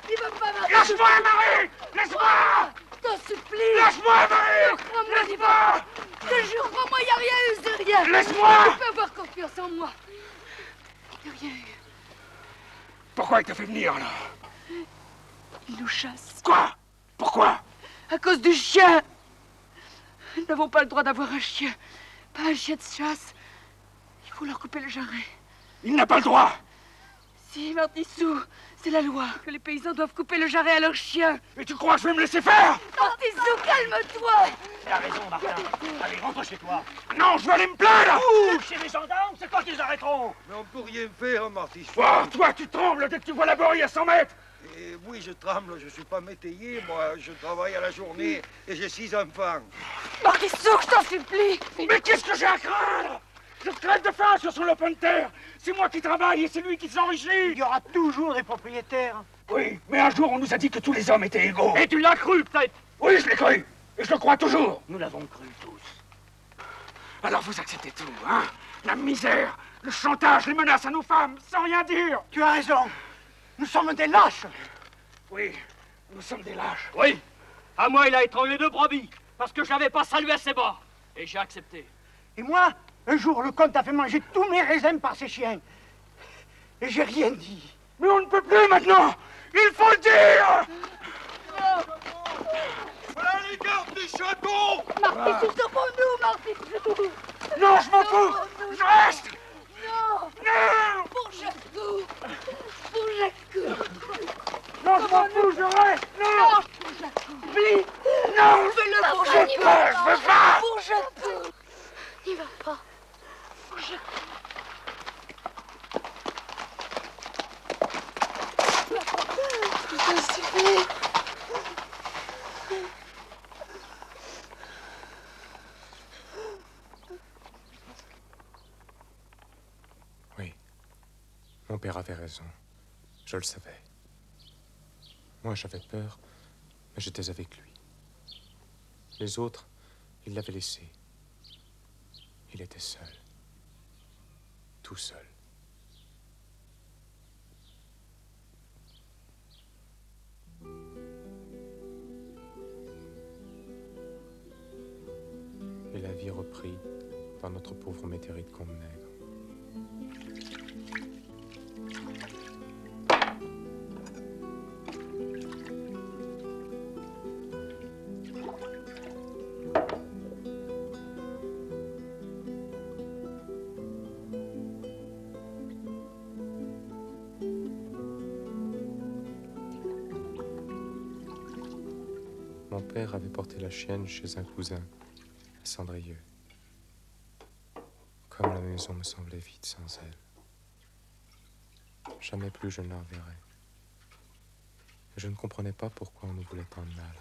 Il va pas marcher! Lâche-moi, Marie! Laisse-moi! Je t'en supplie! Lâche-moi, Marie! Crois-moi, il va... Je te jure, crois-moi, il n'y a rien eu, c'est rien! Laisse-moi! Tu peux avoir confiance en moi! Il n'y a rien eu. Pourquoi il t'a fait venir, là? Ils nous chassent. Quoi? Pourquoi? À cause du chien! Nous n'avons pas le droit d'avoir un chien. Pas un chien de chasse. Il faut leur couper le jarret. Il n'a pas le droit! Si, Martissou, c'est la loi que les paysans doivent couper le jarret à leurs chiens. Et tu crois que je vais me laisser faire? Martissou, calme-toi! Tu as raison, Martin. Allez, rentre chez toi. Non, je vais aller me plaindre! Ouh, chez les gendarmes, c'est toi qui les arrêteront. Mais on peut rien faire, Martissou. Oh, toi, tu trembles dès que tu vois la borie à 100 mètres! Et oui, je tremble, je suis pas métayer, moi, je travaille à la journée et j'ai 6 enfants. Martissou, je t'en supplie! Mais qu'est-ce que j'ai à craindre? Je crève de faim sur son lopin de terre. C'est moi qui travaille et c'est lui qui s'enrichit. Il y aura toujours des propriétaires. Oui, mais un jour on nous a dit que tous les hommes étaient égaux. Et tu l'as cru, peut-être? Oui, je l'ai cru. Et je le crois toujours. Nous l'avons cru tous. Alors vous acceptez tout, hein? La misère, le chantage, les menaces à nos femmes, sans rien dire. Tu as raison. Nous sommes des lâches. Oui, nous sommes des lâches. Oui. À moi, il a étranglé 2 brebis parce que je n'avais pas salué à ses bas. Et j'ai accepté. Et moi, un jour, le comte a fait manger tous mes raisins par ses chiens. Et j'ai rien dit. Mais on ne peut plus maintenant. Il faut le dire. Voilà les gardes du château! Martissou, sauvons-nous, Martissou! Non, je m'en fous. Je reste. Non! Non. Pour Jacou! Pour Jacou! Non, je m'en fous, je reste. Non. Pour Jacou! Oublie! Non. Fais-le pour Je Jacou! veux pas, je veux pas. Pour Jacou! N'y va pas. Pour Jacou! Je t'en supplie! Oui, mon père avait raison. Je le savais. Moi, j'avais peur, mais j'étais avec lui. Les autres, il l'avait laissé. Il était seul. Tout seul. Et la vie reprit dans notre pauvre métairie de Combnègre. Mon père avait porté la chienne chez un cousin, à Cendrieux. Comme la maison me semblait vide sans elle. Jamais plus je ne la reverrai. Je ne comprenais pas pourquoi on nous voulait tant de mal.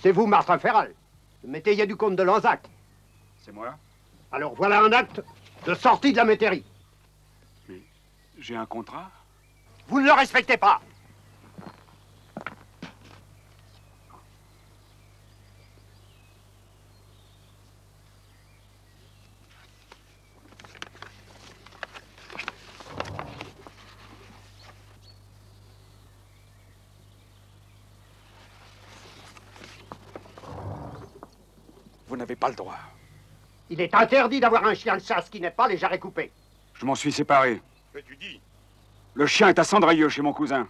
C'est vous, Martin Ferral, le métayer du comte de Lanzac. C'est moi? Alors voilà un acte de sortie de la métairie. Mais j'ai un contrat? Vous ne le respectez pas. Vous n'avez pas le droit. Il est interdit d'avoir un chien de chasse qui n'est pas les jarrets coupés. Je m'en suis séparé. Que tu dis? Le chien est à Cendrilleux chez mon cousin.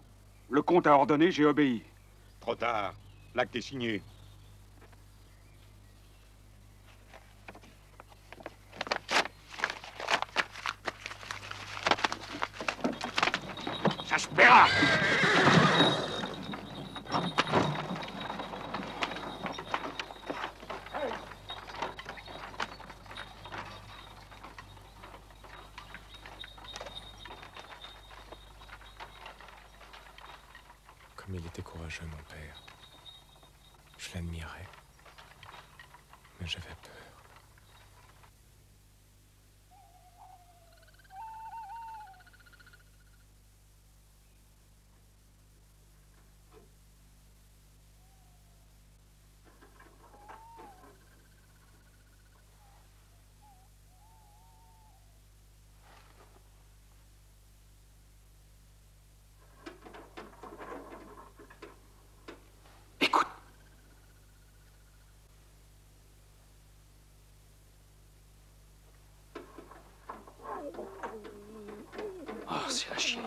Le comte a ordonné, j'ai obéi. Trop tard. L'acte est signé. Ça se paiera. Comme il était courageux, mon père. Je l'admirais. Mais j'avais peur. Oh, c'est la chienne.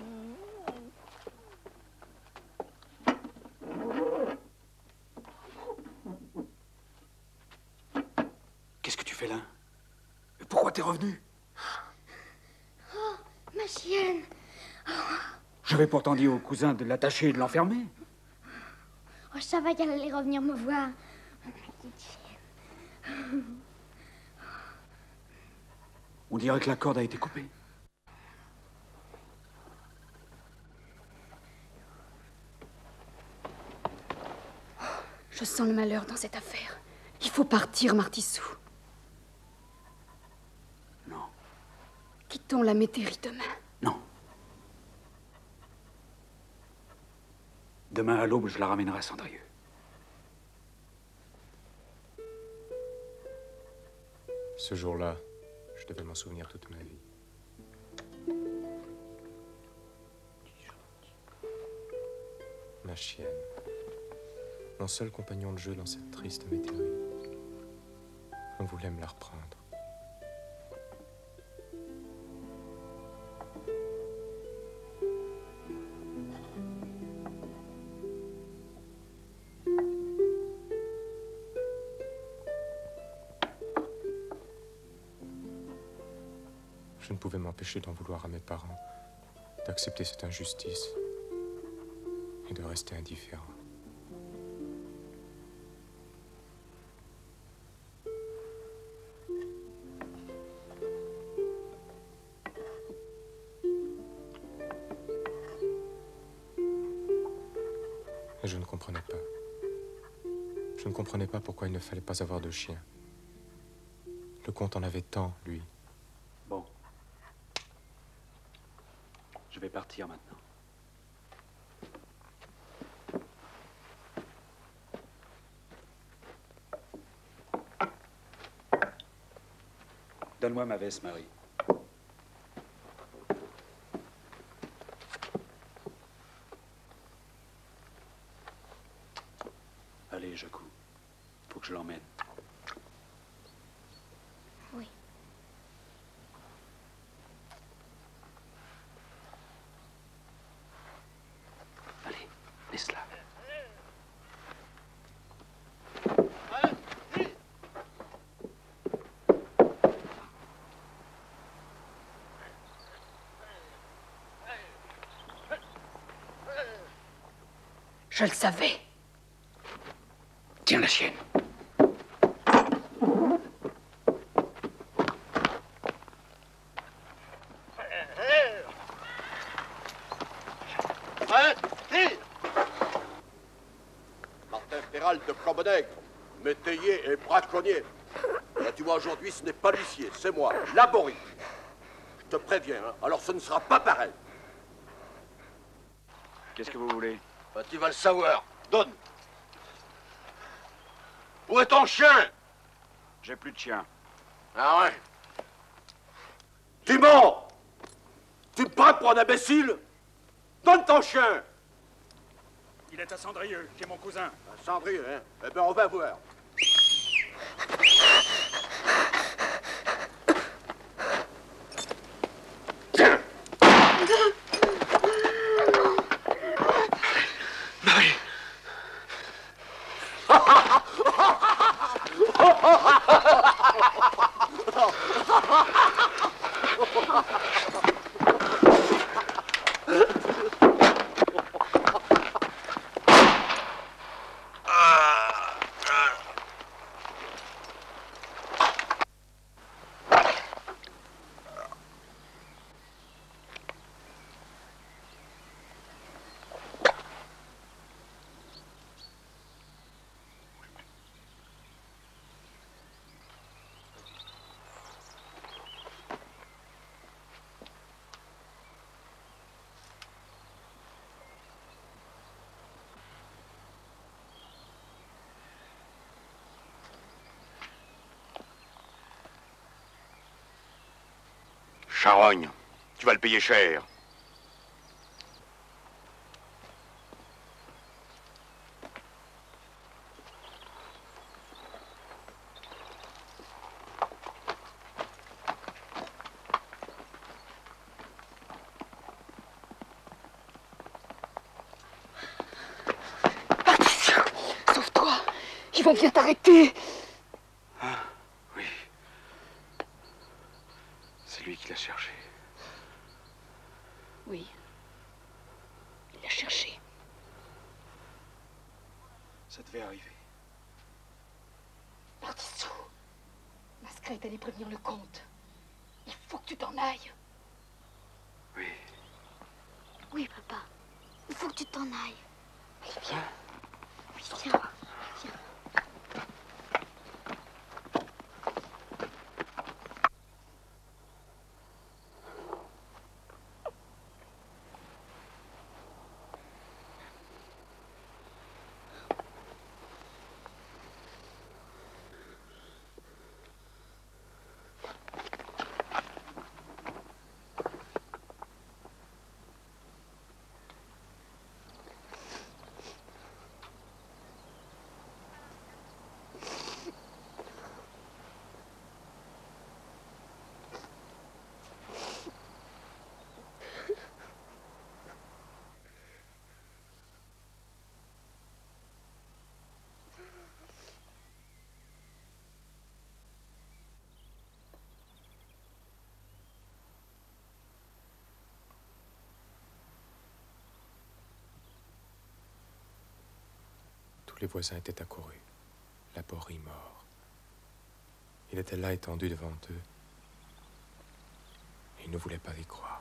Qu'est-ce que tu fais là? Et pourquoi t'es revenu? Oh, ma chienne. J'avais pourtant dit au cousin de l'attacher et de l'enfermer. Oh, je savais qu'elle allait revenir me voir. Ma petite chienne. On dirait que la corde a été coupée. Je sens le malheur dans cette affaire. Il faut partir, Martissou. Non. Quittons la métairie demain. Non. Demain à l'aube, je la ramènerai à Cendrilleux. Ce jour-là, je devais m'en souvenir toute ma vie. Ma chienne. Mon seul compagnon de jeu dans cette triste métairie. On voulait me la reprendre. Je ne pouvais m'empêcher d'en vouloir à mes parents, d'accepter cette injustice et de rester indifférent. Et je ne comprenais pas. Je ne comprenais pas pourquoi il ne fallait pas avoir de chien. Le comte en avait tant, lui. Bon. Je vais partir maintenant. Donne-moi ma veste, Marie. Allez, Jacou. Faut que je l'emmène. Oui. Allez, laisse-la. Je le savais. Tiens la chienne. Martin Ferral général de Corbonègre, métayer et braconnier. Là, tu vois, aujourd'hui, ce n'est pas l'huissier, c'est moi, Laborie. Je te préviens, hein, alors ce ne sera pas pareil. Qu'est-ce que vous voulez? Bah, tu vas le savoir. Donne. Où est ton chien? J'ai plus de chien. Ah ouais? Tu mens! Tu me prends pour un imbécile? Donne ton chien! Il est à Cendrieux, chez mon cousin. À Cendrieux, hein? Eh ben, on va voir. Tiens! Marie! Charogne, tu vas le payer cher. Sauve-toi! Yvan vient t'arrêter! Oui. C'est lui qui l'a cherché. Oui. Il l'a cherché. Ça devait arriver. Partissou! Masquerade est allé prévenir le comte. Il faut que tu t'en ailles. Oui. Oui, papa. Il faut que tu t'en ailles. Allez, viens. Viens. Tous les voisins étaient accourus. Laborie mort. Il était là étendu devant eux. Et ils ne voulaient pas y croire.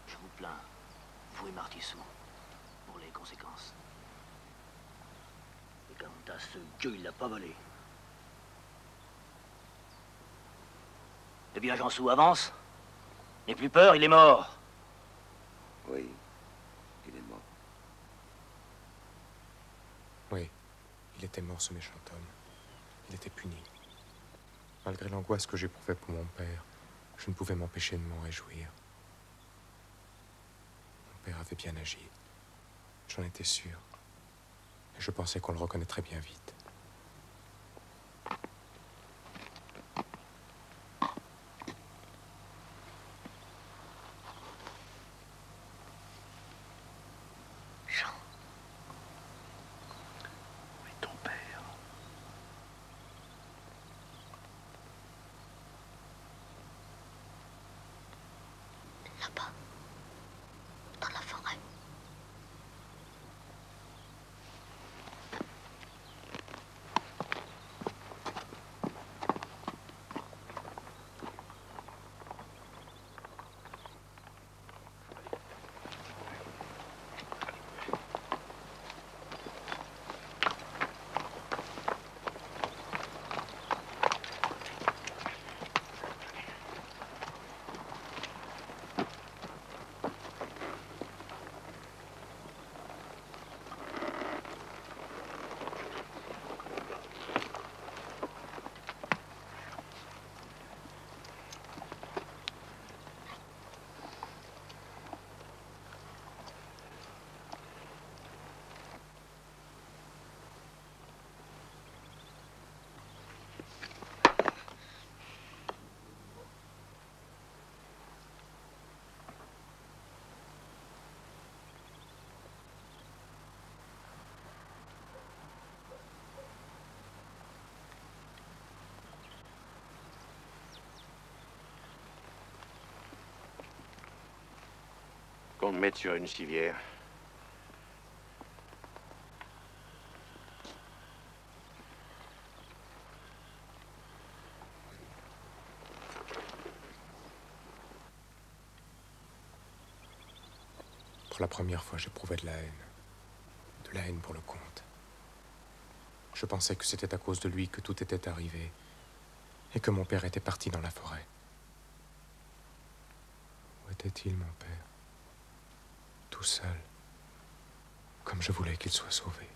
Je vous plains, vous et Martissou, pour les conséquences. Et quant à ce gueux, il l'a pas volé. Eh bien, Jansou avance. N'aie plus peur, il est mort. Oui, il est mort. Oui, il était mort, ce méchant homme. Il était puni. Malgré l'angoisse que j'éprouvais pour mon père, je ne pouvais m'empêcher de m'en réjouir. Mon père avait bien agi. J'en étais sûr. Et je pensais qu'on le reconnaîtrait bien vite. Là-bas, dans la forêt. me mettre sur une civière. Pour la première fois, j'éprouvais de la haine. De la haine pour le comte. Je pensais que c'était à cause de lui que tout était arrivé et que mon père était parti dans la forêt. Où était-il, mon père? Tout seul, comme je voulais qu'il soit sauvé.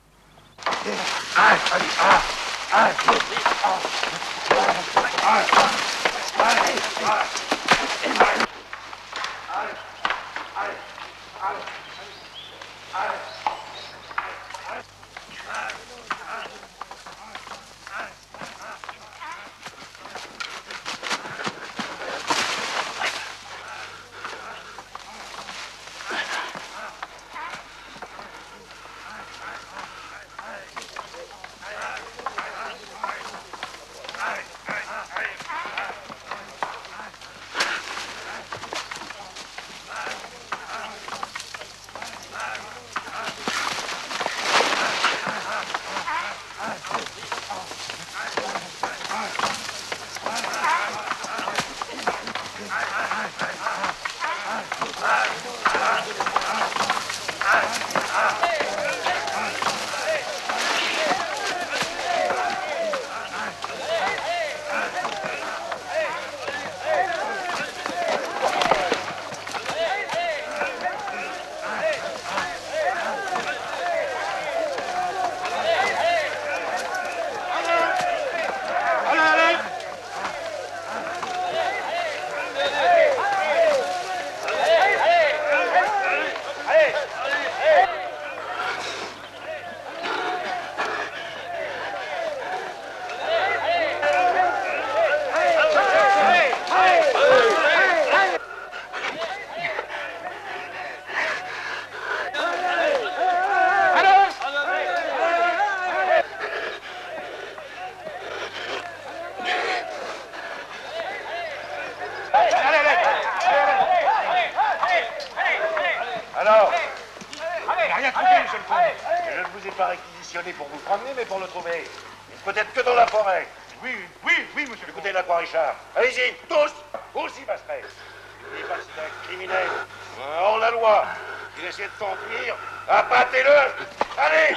Alors, il n'a rien trouvé, monsieur le comte. Je ne vous ai pas réquisitionné pour vous promener, mais pour le trouver. Et peut-être que dans la forêt. Oui, monsieur le comte. Écoutez la croix, Richard. Allez-y, tous, aussi Bastret. N'oubliez pas que c'est un criminel, hors la loi. Il essaie de s'enfuir. Abattez-le. Allez,